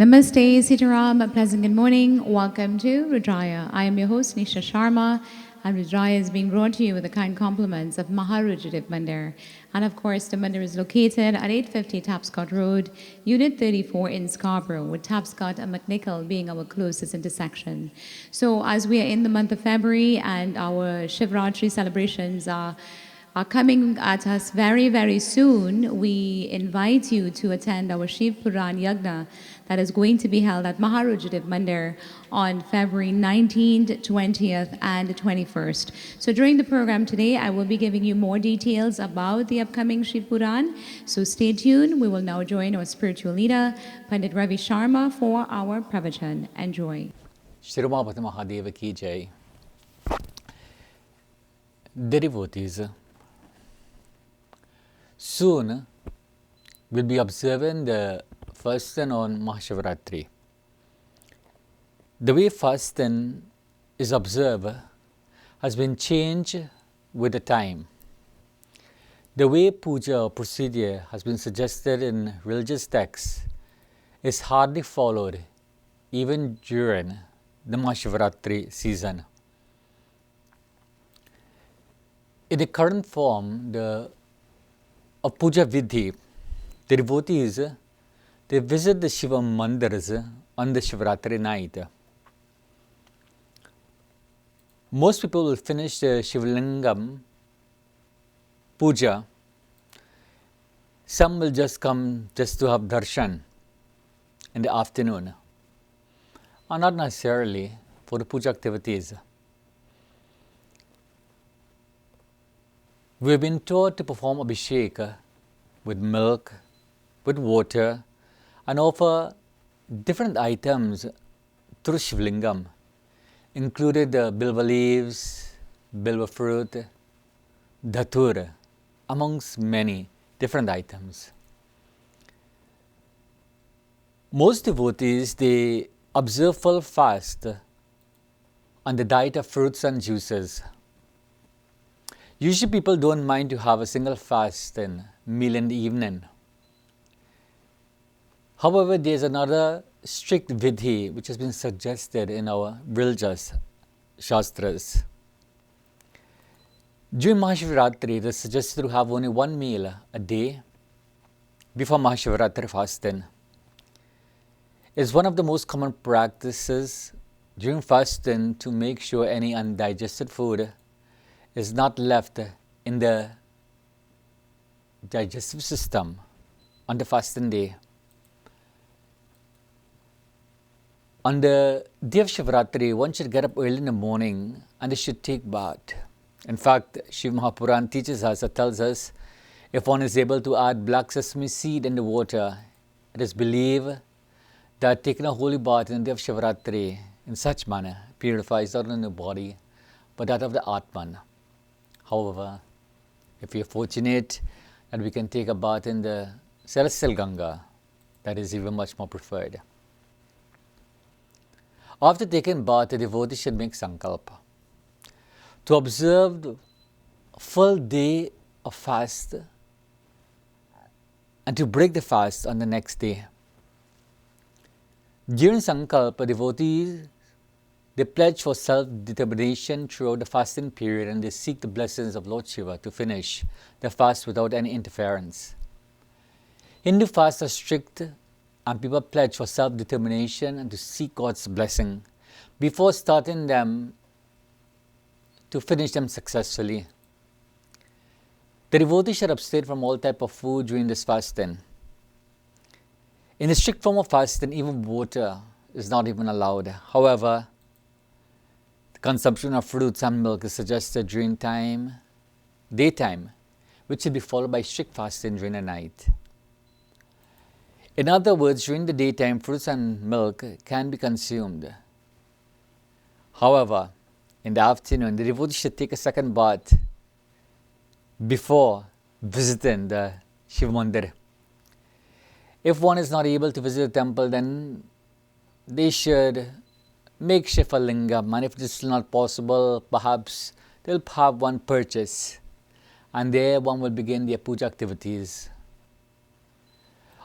Namaste, Sitaram. A pleasant good morning. Welcome to Rudraaya. I am your host, Nisha Sharma, and Rudraaya is being brought to you with the kind compliments of Rudraaya Mandir. And of course, the Mandir is located at 850 Tapscott Road, Unit 34 in Scarborough, with Tapscott and McNichol being our closest intersection. So as we are in the month of February and our Shivratri celebrations are coming at us very, very soon, we invite you to attend our Shiv Puran Yagna that is going to be held at Rudraaya Mandir on February 19th, 20th, and 21st. So during the program today, I will be giving you more details about the upcoming Shiv Puran. So stay tuned. We will now join our spiritual leader, Pandit Ravi Sharma, for our pravachan. Enjoy. Shirumapati Mahadeva ki jai. Devotees, soon we'll be observing the fasting on Mahashivratri. The way fasting is observed has been changed with the time. The way puja or procedure has been suggested in religious texts is hardly followed even during the Mahashivratri season. In the current form of Puja Vidhi, the devotees, they visit the Shiva Mandirs on the Shivratri night. Most people will finish the Shivlingam Puja. Some will just come just to have darshan in the afternoon, or not necessarily for the puja activities. We have been taught to perform Abhishek with milk, with water, and offer different items through Shivlingam, included the bilva leaves, bilva fruit, dhatur, amongst many different items. Most devotees, they observe full fast on the diet of fruits and juices. Usually people don't mind to have a single fasting meal in the evening. However, there's another strict vidhi which has been suggested in our religious shastras. During Mahashivratri, it is suggested to have only one meal a day before Mahashivratri fasting. It's one of the most common practices during fasting to make sure any undigested food is not left in the digestive system on the fasting day. On the day of Shivratri, one should get up early in the morning and they should take bath. In fact, Shiv Mahapuran teaches us, or tells us, if one is able to add black sesame seed in the water, it is believed that taking a holy bath on the day of Shivratri in such manner purifies not only the body but that of the Atman. However, if we are fortunate that we can take a bath in the celestial Ganga, that is even much more preferred. After taking bath, the devotee should make sankalpa to observe the full day of fast and to break the fast on the next day. During sankalpa, devotees, they pledge for self-determination throughout the fasting period and they seek the blessings of Lord Shiva to finish the fast without any interference. Hindu fasts are strict and people pledge for self-determination and to seek God's blessing before starting them to finish them successfully. The devotee should abstain from all type of food during this fasting. In the strict form of fasting, even water is not even allowed. However, the consumption of fruits and milk is suggested during daytime, which should be followed by strict fasting during the night. In other words, during the daytime, fruits and milk can be consumed. However, in the afternoon, the devotee should take a second bath before visiting the Shiv Mandir. If one is not able to visit the temple, then they should make Shiva Lingam, and if this is not possible, perhaps they'll have one purchase, and there one will begin their puja activities.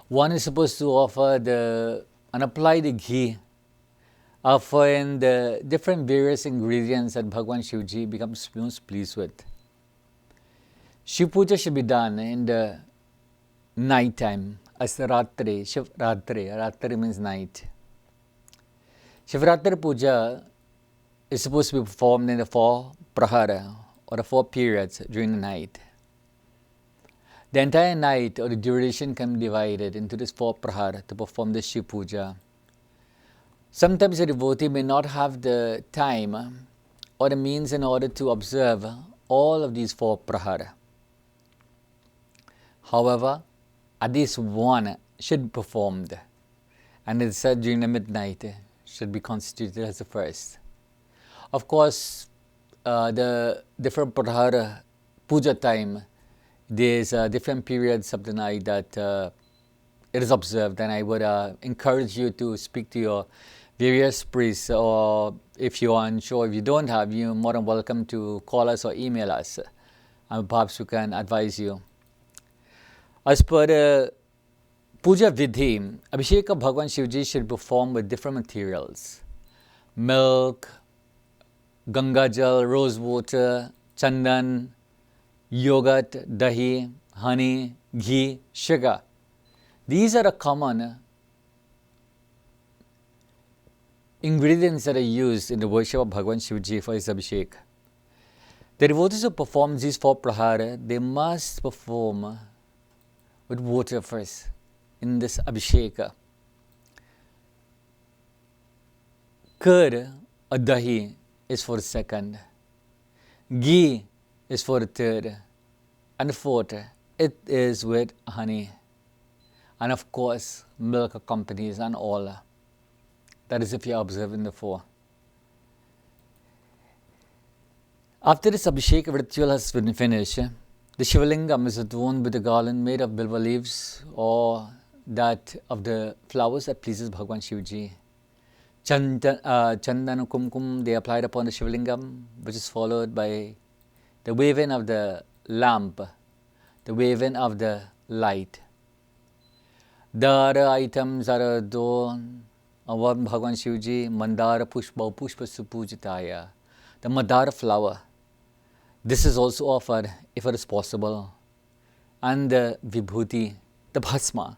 One is supposed to offer the and apply the ghee for the different various ingredients that Bhagwan Shivji becomes most pleased with. Shiv Puja should be done in the night time as the Ratri, Shivratri. Ratri means night. Shivratri Puja is supposed to be performed in the 4 prahara or the 4 periods during the night. The entire night or the duration can be divided into these 4 prahara to perform the Shiv Puja. Sometimes a devotee may not have the time or the means in order to observe all of these 4 prahara. However, at least one should be performed, and it's said during the midnight should be constituted as the first. Of course, the different prahara puja time, there's different periods of the night that it is observed, and I would encourage you to speak to your various priests, or if you are unsure, if you don't have, you're more than welcome to call us or email us, and perhaps we can advise you. As per the Puja Vidhi, Abhishek of Bhagwan Shivji should be performed with different materials: milk, Ganga Jal, rose water, chandan, yogurt, dahi, honey, ghee, sugar. These are the common ingredients that are used in the worship of Bhagwan Shivji for his Abhishek. The devotees who perform these 4 prahara, they must perform with water first in this Abhishek. Curd or dahi is for the second, ghee is for the third, and the fourth, it is with honey. And of course, milk accompanies and all. That is if you are observing the 4. After this Abhishek ritual has been finished, the Shivalingam is adorned with a garland made of bilva leaves or that of the flowers that pleases Bhagwan Shivji. Chandan kumkum they applied upon the Shivalingam, which is followed by the waving of the lamp, the waving of the light. The other items are adorned of Bhagwan Shivji, Mandara Pushpa Pushpa Supujitaya, the Mandara flower. This is also offered if it is possible. And the Vibhuti, the Bhasma,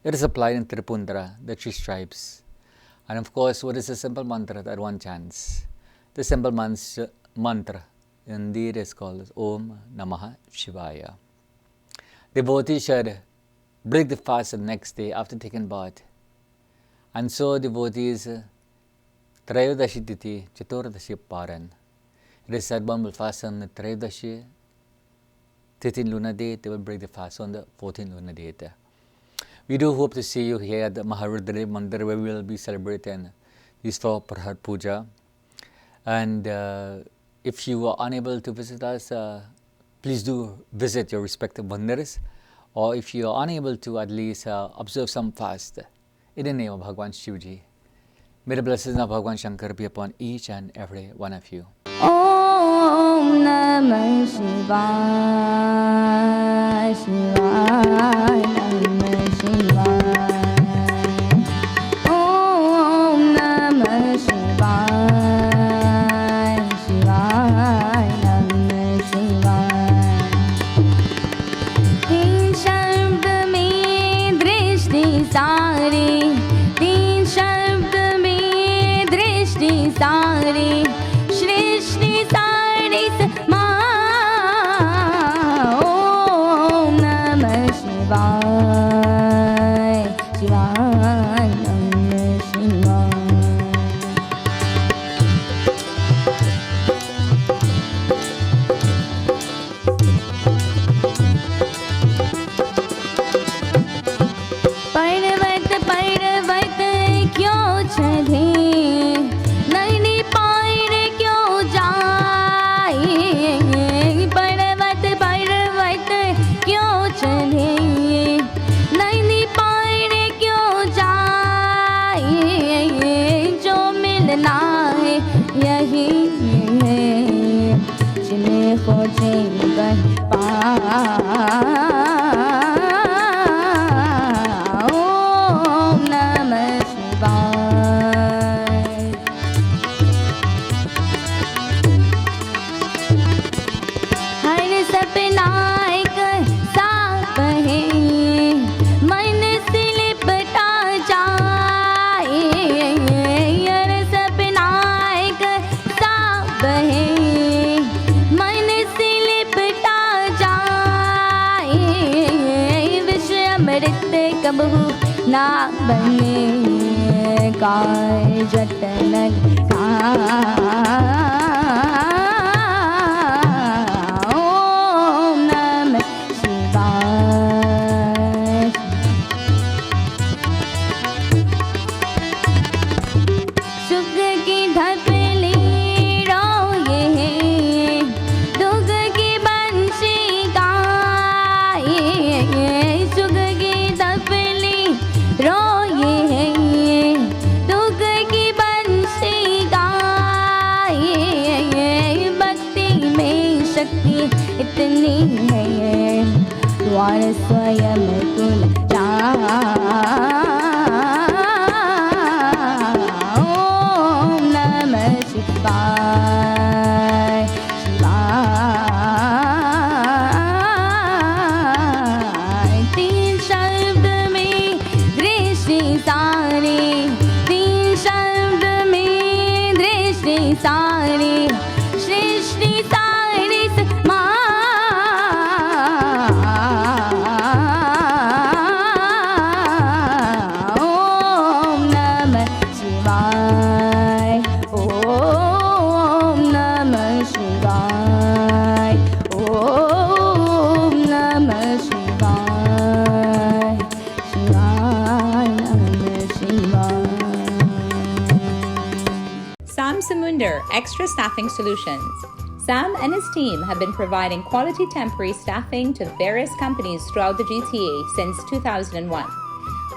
it is applied in Tripundra, the 3 stripes. And of course, what is the simple mantra that one chants? The simple mantra indeed is called Om Namah Shivaya. Devotees should break the fast the next day after taking bath. And so devotees, Trayodashi Titi, Chaturdashi Paran. It is said one will fast on the Trayodashi, 13th lunar date, they will break the fast on the 14th lunar date. We do hope to see you here at the Rudraaya Mandir, where we will be celebrating these 4 Prahar Puja. And if you are unable to visit us, please do visit your respective mandirs. Or if you are unable to, at least observe some fast in the name of Bhagwan Shivji. May the blessings of Bhagwan Shankar be upon each and every one of you. Om Namah Shivaya, Shivaya, Namah Shivaya. Om Namah Shivaya, Shivaya, Namah Shivaya. तीन शब्द में दृष्टि सारी, तीन शब्द में दृष्टि सारी, सृष्टि सारी ओम नमः शिवाय, शिवाय नमः शिवाय. पर्वत पर्वत क्यों चढ़े, नैनी पार क्यों जाए. पर्वत पर्वत क्यों चढ़े, नैनी पार क्यों जाए. जो मिलना है यही है, जिन्हें खोजे बर पाए. Om Namah कबहू ना बने काय जतन ओम नमः शिवाय शुक्र की ढपली रोए दुख की बंशी गाए शुक्र की ढपली रोए दुख की बंशी गाए भक्ति में शक्ति इतनी है द्वार स्वयं कुल ओम नमः शिवाय शिवाय तीन शब्द में दृष्टि सारी तीन शब्द में दृष्टि सारी सृष्टि सारी ओम नमः शिवाय ओम नमः शिवाय ओम नमः शिवाय शिवाय नमः शिवाय Sam Samunder, Extra Staffing Solutions. Sam and his team have been providing quality temporary staffing to various companies throughout the GTA since 2001.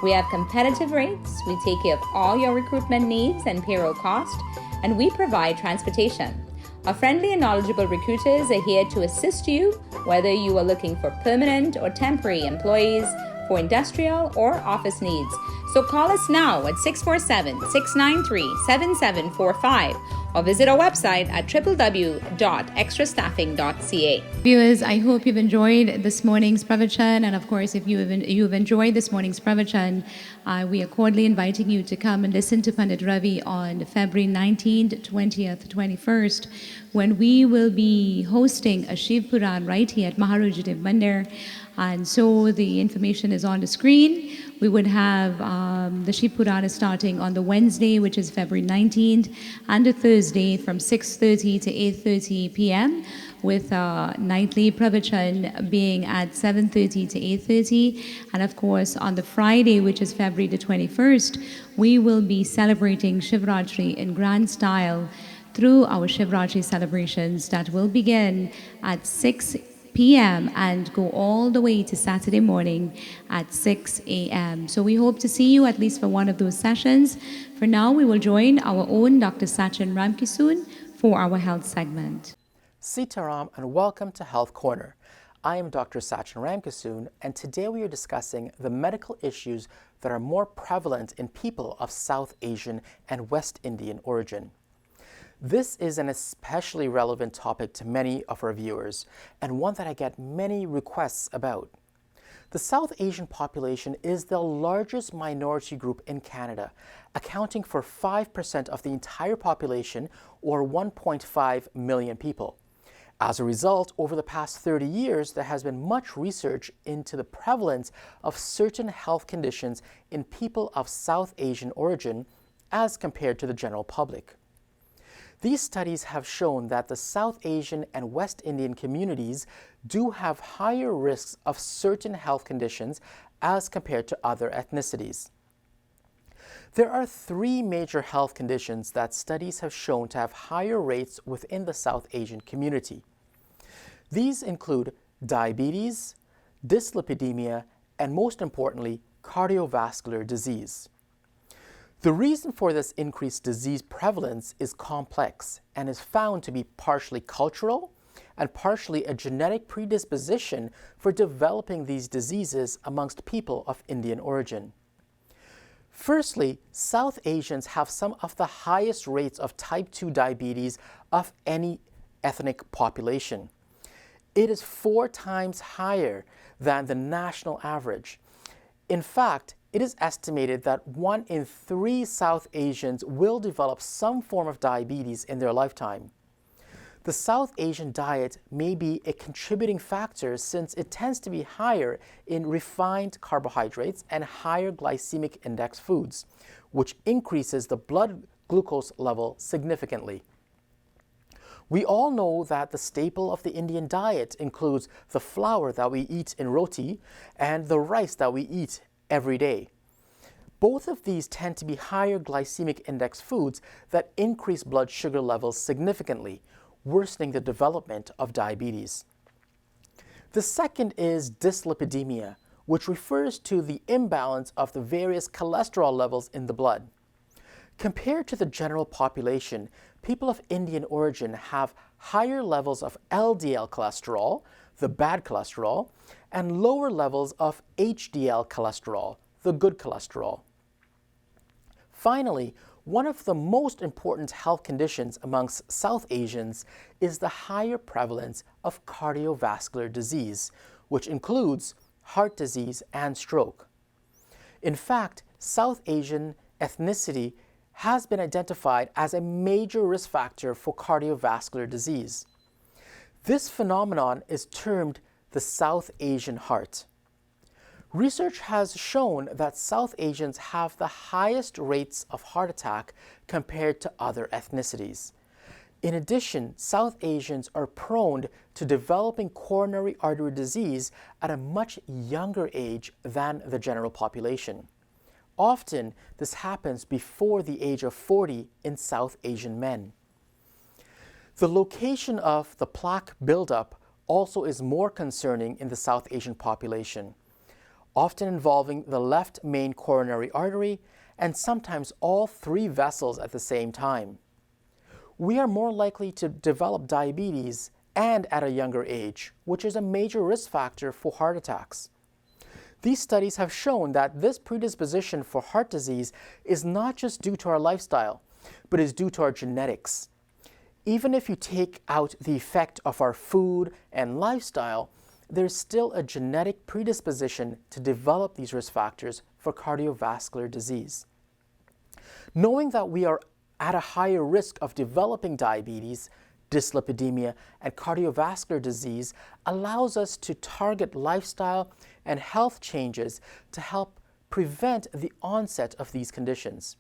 We have competitive rates, we take care of all your recruitment needs and payroll cost, and we provide transportation. Our friendly and knowledgeable recruiters are here to assist you, whether you are looking for permanent or temporary employees, for industrial or office needs. So call us now at 647-693-7745 or visit our website at www.extrastaffing.ca. Viewers, I hope you've enjoyed this morning's pravachan, and of course, if you've enjoyed this morning's pravachan, we are cordially inviting you to come and listen to Pandit Ravi on February 19th, 20th, 21st, when we will be hosting a Shiv Puran right here at Maharudraaya Mandir. And so the information is on the screen. We would have the Shiv Purana starting on the Wednesday, which is February 19th, and the Thursday from 6:30 to 8:30 p.m., with nightly pravachan being at 7:30 to 8:30. And of course, on the Friday, which is February the 21st, we will be celebrating Shivratri in grand style through our Shivratri celebrations that will begin at 6 p.m. and go all the way to Saturday morning at 6 a.m. So we hope to see you at least for one of those sessions. For now, we will join our own Dr. Sachin Ramkisoon for our health segment. Sitaram and welcome to Health Corner. I am Dr. Sachin Ramkisoon, and today we are discussing the medical issues that are more prevalent in people of South Asian and West Indian origin. This is an especially relevant topic to many of our viewers, and one that I get many requests about. The South Asian population is the largest minority group in Canada, accounting for 5% of the entire population, or 1.5 million people. As a result, over the past 30 years, there has been much research into the prevalence of certain health conditions in people of South Asian origin as compared to the general public. These studies have shown that the South Asian and West Indian communities do have higher risks of certain health conditions as compared to other ethnicities. There are three major health conditions that studies have shown to have higher rates within the South Asian community. These include diabetes, dyslipidemia, and most importantly, cardiovascular disease. The reason for this increased disease prevalence is complex and is found to be partially cultural and partially a genetic predisposition for developing these diseases amongst people of Indian origin. Firstly, South Asians have some of the highest rates of type 2 diabetes of any ethnic population. It is 4 times higher than the national average. In fact, it is estimated that 1 in 3 South Asians will develop some form of diabetes in their lifetime. The South Asian diet may be a contributing factor since it tends to be higher in refined carbohydrates and higher glycemic index foods, which increases the blood glucose level significantly. We all know that the staple of the Indian diet includes the flour that we eat in roti and the rice that we eat every day. Both of these tend to be higher glycemic index foods that increase blood sugar levels significantly, worsening the development of diabetes. The second is dyslipidemia, which refers to the imbalance of the various cholesterol levels in the blood. Compared to the general population, people of Indian origin have higher levels of LDL cholesterol, the bad cholesterol, and lower levels of HDL cholesterol, the good cholesterol. Finally, one of the most important health conditions amongst South Asians is the higher prevalence of cardiovascular disease, which includes heart disease and stroke. In fact, South Asian ethnicity has been identified as a major risk factor for cardiovascular disease. This phenomenon is termed the South Asian heart. Research has shown that South Asians have the highest rates of heart attack compared to other ethnicities. In addition, South Asians are prone to developing coronary artery disease at a much younger age than the general population. Often, this happens before the age of 40 in South Asian men. The location of the plaque buildup also is more concerning in the South Asian population, often involving the left main coronary artery and sometimes all three vessels at the same time. We are more likely to develop diabetes and at a younger age, which is a major risk factor for heart attacks. These studies have shown that this predisposition for heart disease is not just due to our lifestyle, but is due to our genetics. Even if you take out the effect of our food and lifestyle, there's still a genetic predisposition to develop these risk factors for cardiovascular disease. Knowing that we are at a higher risk of developing diabetes, dyslipidemia, and cardiovascular disease allows us to target lifestyle and health changes to help prevent the onset of these conditions.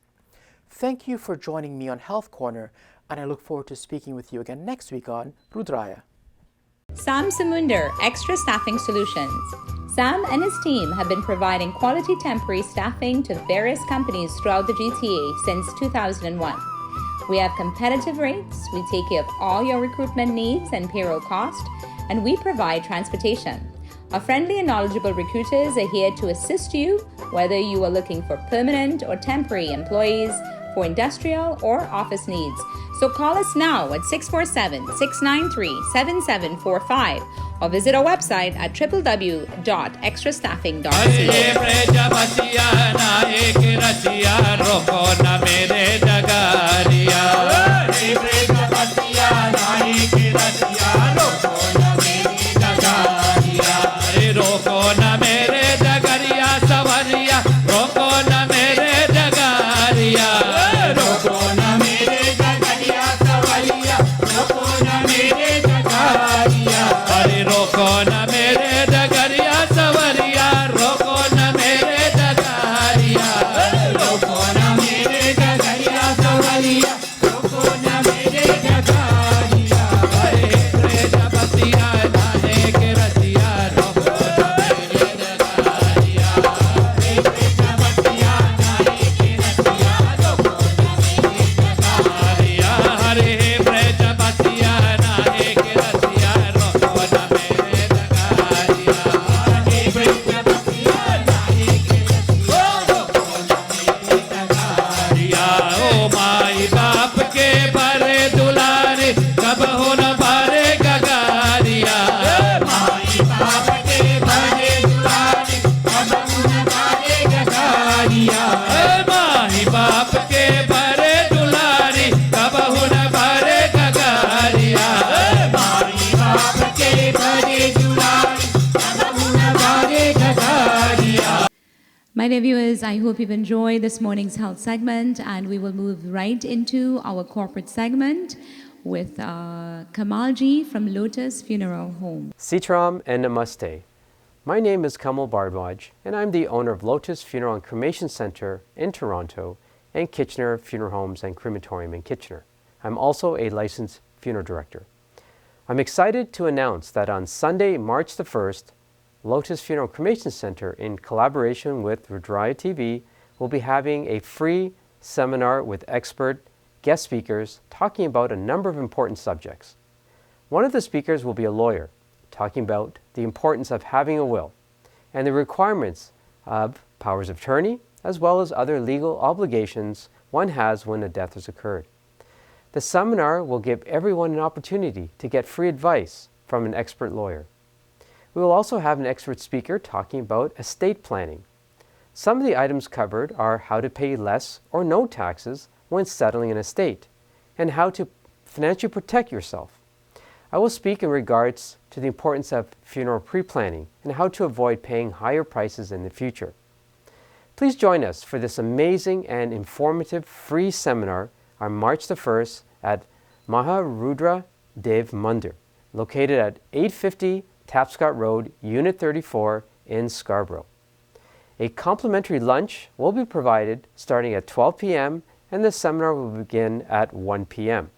Thank you for joining me on Health Corner, and I look forward to speaking with you again next week on Rudraaya. Sam Samunder, Extra Staffing Solutions. Sam and his team have been providing quality temporary staffing to various companies throughout the GTA since 2001. We have competitive rates, we take care of all your recruitment needs and payroll cost, and we provide transportation. Our friendly and knowledgeable recruiters are here to assist you, whether you are looking for permanent or temporary employees, for industrial or office needs. So call us now at 647-693-7745 or visit our website at My dear viewers, I hope you've enjoyed this morning's health segment, and we will move right into our corporate segment, with Kamalji from Lotus Funeral Home. Sitram and Namaste. My name is Kamal Bardwaj, and I'm the owner of Lotus Funeral and Cremation Center in Toronto and Kitchener Funeral Homes and Crematorium in Kitchener. I'm also a licensed funeral director. I'm excited to announce that on Sunday, March the 1st, Lotus Funeral and Cremation Center, in collaboration with Rudraaya TV, will be having a free seminar with expert guest speakers talking about a number of important subjects. One of the speakers will be a lawyer, talking about the importance of having a will and the requirements of powers of attorney, as well as other legal obligations one has when a death has occurred. The seminar will give everyone an opportunity to get free advice from an expert lawyer. We will also have an expert speaker talking about estate planning. Some of the items covered are how to pay less or no taxes when settling an estate, and how to financially protect yourself. I will speak in regards to the importance of funeral pre-planning and how to avoid paying higher prices in the future. Please join us for this amazing and informative free seminar on March the 1st at Rudraaya Feb Mandir, located at 850 Tapscott Road, Unit 34 in Scarborough. A complimentary lunch will be provided starting at 12 p.m. and the seminar will begin at 1 p.m.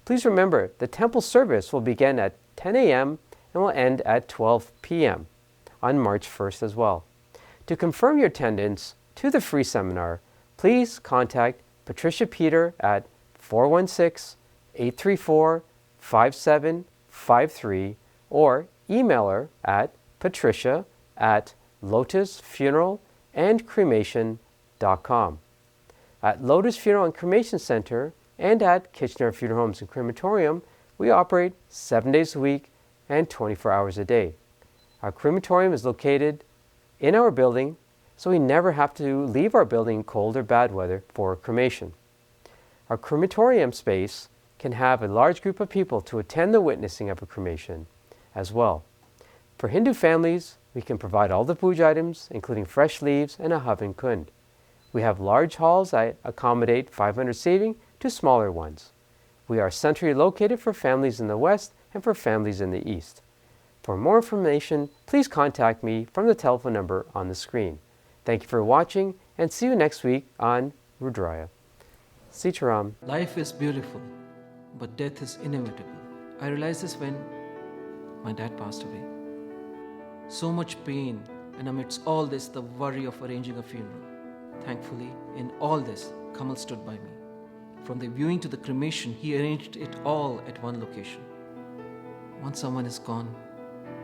Please remember, the temple service will begin at 10 a.m. and will end at 12 p.m. on March 1st as well. To confirm your attendance to the free seminar, please contact Patricia Peter at 416-834-5753 or email her at patricia@lotusfunerallandcremation.com. At Lotus Funeral and Cremation Center and at Kitchener Funeral Homes and Crematorium, we operate 7 days a week and 24 hours a day. Our crematorium is located in our building, so we never have to leave our building in cold or bad weather for cremation. Our crematorium space can have a large group of people to attend the witnessing of a cremation as well. For Hindu families, we can provide all the puja items, including fresh leaves and a havan kund. We have large halls that accommodate 500 seating to smaller ones. We are centrally located for families in the west and for families in the east. For more information, please contact me from the telephone number on the screen. Thank you for watching and see you next week on Rudraaya. Sitaram. Life is beautiful, but death is inevitable. I realized this when my dad passed away. So much pain, and amidst all this, the worry of arranging a funeral. Thankfully, in all this, Kamal stood by me. From the viewing to the cremation, he arranged it all at one location. Once someone is gone,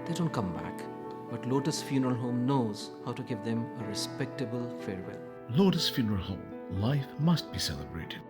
they don't come back. But Lotus Funeral Home knows how to give them a respectable farewell. Lotus Funeral Home. Life must be celebrated.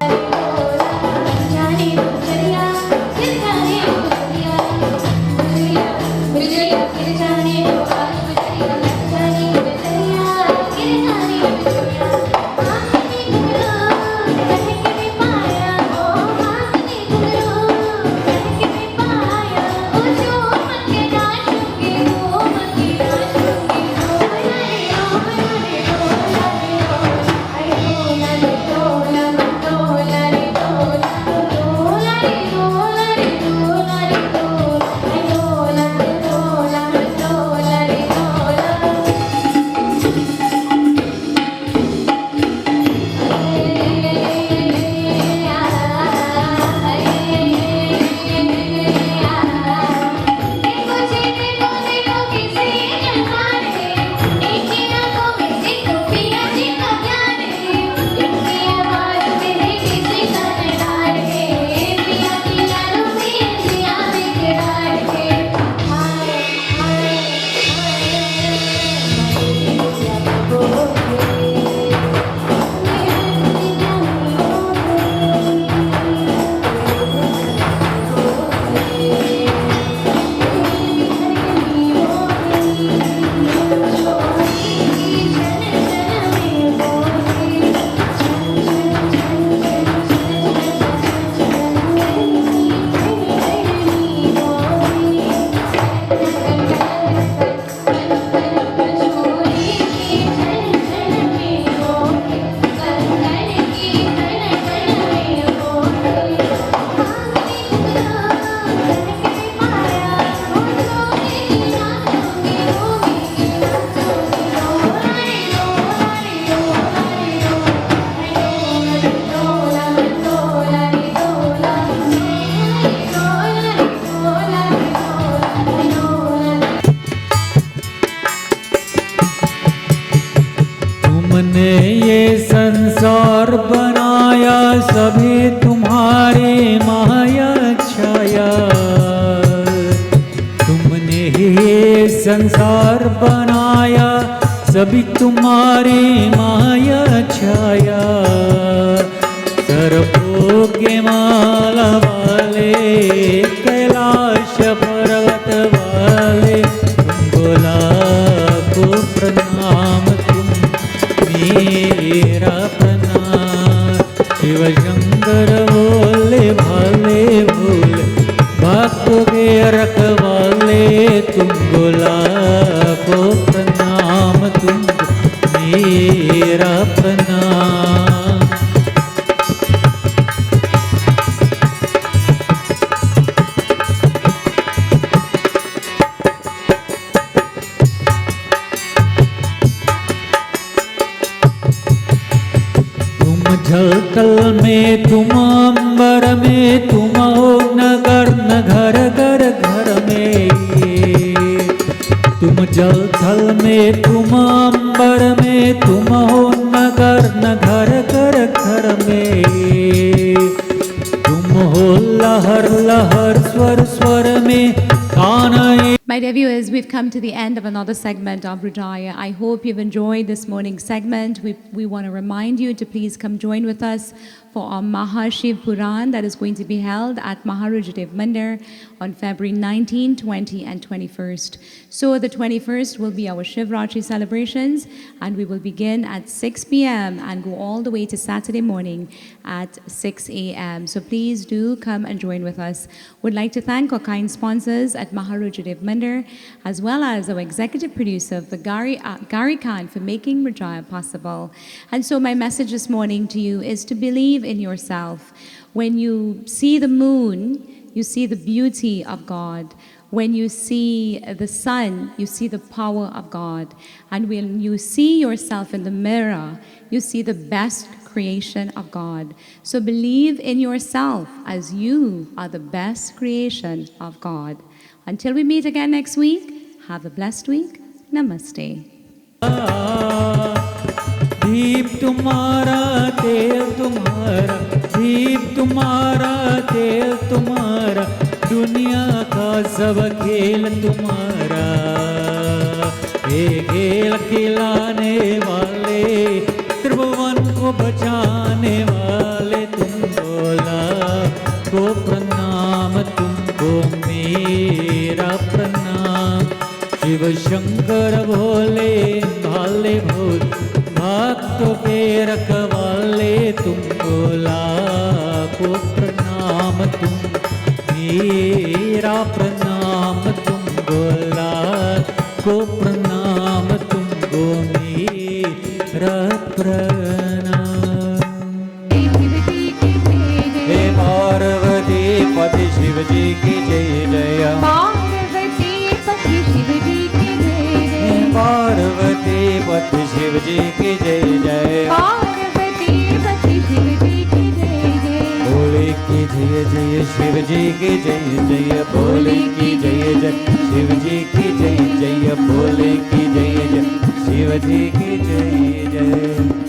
तुमने ये संसार बनाया सभी तुम्हारी माया छाया। तुमने ये संसार बनाया सभी तुम्हारी माया छाया। सर्पों के माला वाले कैलाश पर्वत वाले तुमको लाखों प्रणाम, तुम मेरा प्रणाम। शिव शंकर भोले भाले भोले भक्तों के रखवाले तुमको लाखों प्रणाम, तुमको मेरा प्रणाम। जलतल में तुम अंबर में तुम हो नगर नगर घर घर में। तुम जलथल में तुम अंबर में तुम हो नगर नगर घर घर में। तुम हो लहर लहर स्वर स्वर में काना। My dear viewers, we've come to the end of another segment of Rudraaya. I hope you've enjoyed this morning's segment. We want to remind you to please come join with us for our Mahashiv Puran that is going to be held at Maharudraaya Mandir on February 19, 20 and 21st. So the 21st will be our Shivratri celebrations, and we will begin at 6 p.m. and go all the way to Saturday morning at 6 a.m. So please do come and join with us. We'd like to thank our kind sponsors at Maharudraaya Mandir, as well as our executive producer, the Gary Khan, for making Rudraaya possible. And so my message this morning to you is to believe in yourself. When you see the moon, you see the beauty of God. When you see the sun, you see the power of God. And when you see yourself in the mirror, you see the best creation of God. So believe in yourself as you are the best creation of God. Until we meet again next week, have a blessed week. Namaste. दीप तुम्हारा तेल तुम्हारा, दीप तुम्हारा तेल तुम्हारा, दुनिया का सब खेल तुम्हारा। ये खेल खिलाने वाले, त्रिभुवन को बचाने वाले, तुमको लाखो प्रणाम, तुमको मेरा प्रणाम। शिव शंकर भोले भाले भोले भक्तों के रखवाले तुमको लाखों प्रणाम, तुम मेरा प्रणाम, तुमको लाखों प्रणाम, तुमको मेरा प्रणाम। हे पार्वती पति शिव जी की जय जय। पार्वती पति शिव जी की जय जय। पार्वती पति शिव जी की जय जय। पार्वती पति शिव जी की जय जय। भोले की जय जय शिव जी की जय जय। भोले की जय जय शिव जी की जय जय। भोले की जय जय शिव जी की जय जय।